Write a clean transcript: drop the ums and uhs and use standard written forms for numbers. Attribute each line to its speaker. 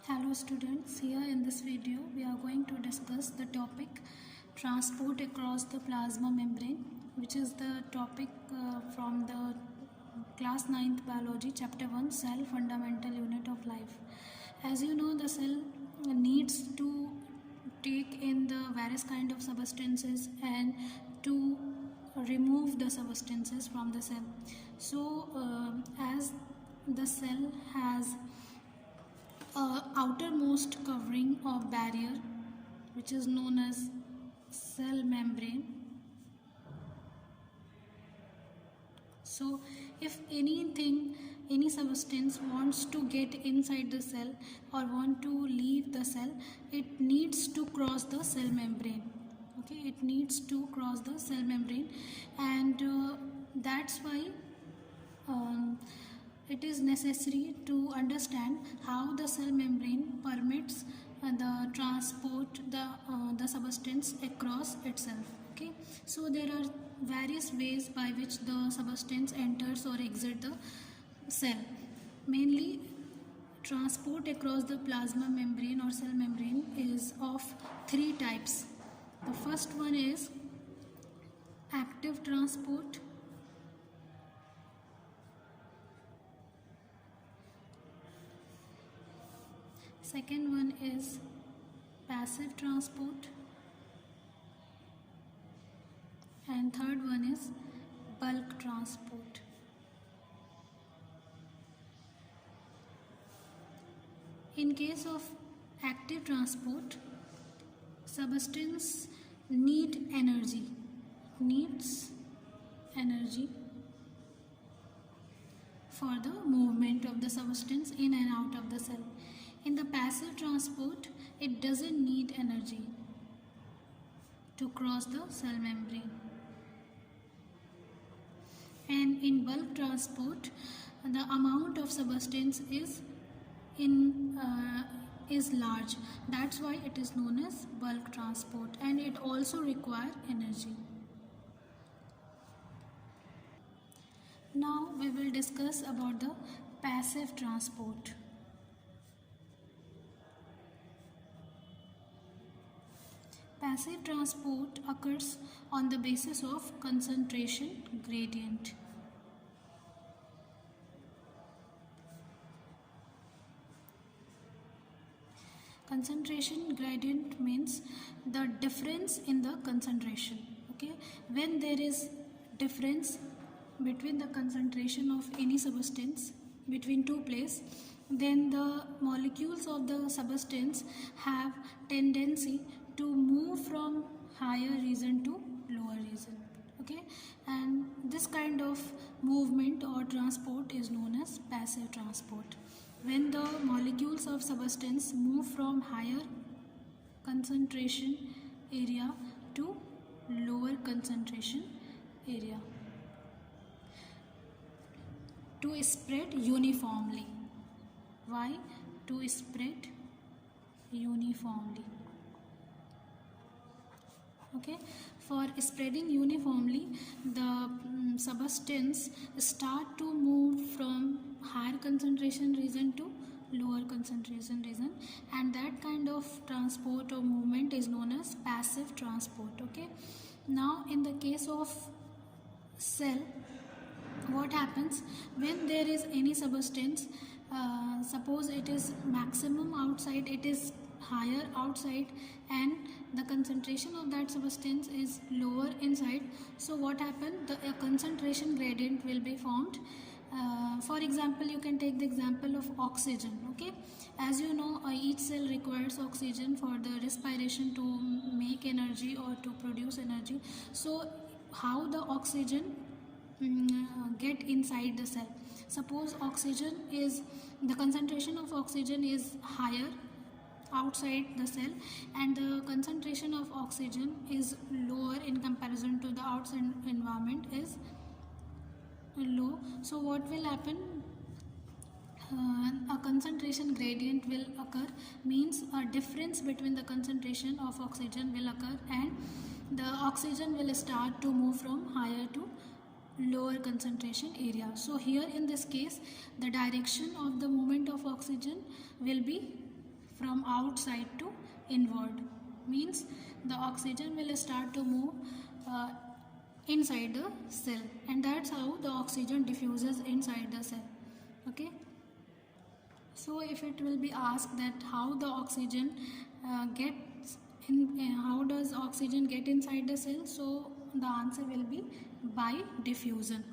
Speaker 1: Hello students, here in this video we are going to discuss the topic transport across the plasma membrane, which is the topic from the class 9th biology chapter 1 cell fundamental unit of life. As you know, the cell needs to take in the various kind of substances and to remove the substances from the cell. So as the cell has outermost covering or barrier, which is known as cell membrane. So if any substance wants to get inside the cell or want to leave the cell, it needs to cross the cell membrane. Okay, it needs to cross the cell membrane, and that's why it is necessary to understand how the cell membrane permits the transport the substance across itself. Okay, so there are various ways by which the substance enters or exits the cell. Mainly, transport across the plasma membrane or cell membrane is of three types. The first one is active transport. Second one is passive transport, and third one is bulk transport. In case of active transport, substance needs energy for the movement of the substance in and out of the cell. In the passive transport, it doesn't need energy to cross the cell membrane. And in bulk transport, the amount of substance is large. That's why it is known as bulk transport, and it also requires energy. Now we will discuss about the passive transport. Passive transport occurs on the basis of concentration gradient. Concentration gradient means the difference in the concentration. Okay, when there is difference between the concentration of any substance between two places, then the molecules of the substance have tendency to move from higher region to lower region. Okay, and this kind of movement or transport is known as passive transport. When the molecules of substance move from higher concentration area to lower concentration area to spread uniformly. Why? To spread uniformly. Okay, for spreading uniformly, the substance start to move from higher concentration region to lower concentration region, and that kind of transport or movement is known as passive transport. Okay, now in the case of cell, what happens when there is any substance, suppose it is maximum outside, it is higher outside, and the concentration of that substance is lower inside. So what happens, the concentration gradient will be formed. For example, you can take the example of oxygen. Okay, as you know, each cell requires oxygen for the respiration to make energy or to produce energy. So how the oxygen get inside the cell? Suppose the concentration of oxygen is higher outside the cell, and the concentration of oxygen is lower in comparison to the outside environment is low. So what will happen? A concentration gradient will occur, means a difference between the concentration of oxygen will occur, and the oxygen will start to move from higher to lower concentration area. So here in this case, the direction of the movement of oxygen will be from outside to inward, means the oxygen will start to move inside the cell, and that's how the oxygen diffuses inside the cell. Okay, so if it will be asked that how the oxygen gets in, how does oxygen get inside the cell, so the answer will be by diffusion.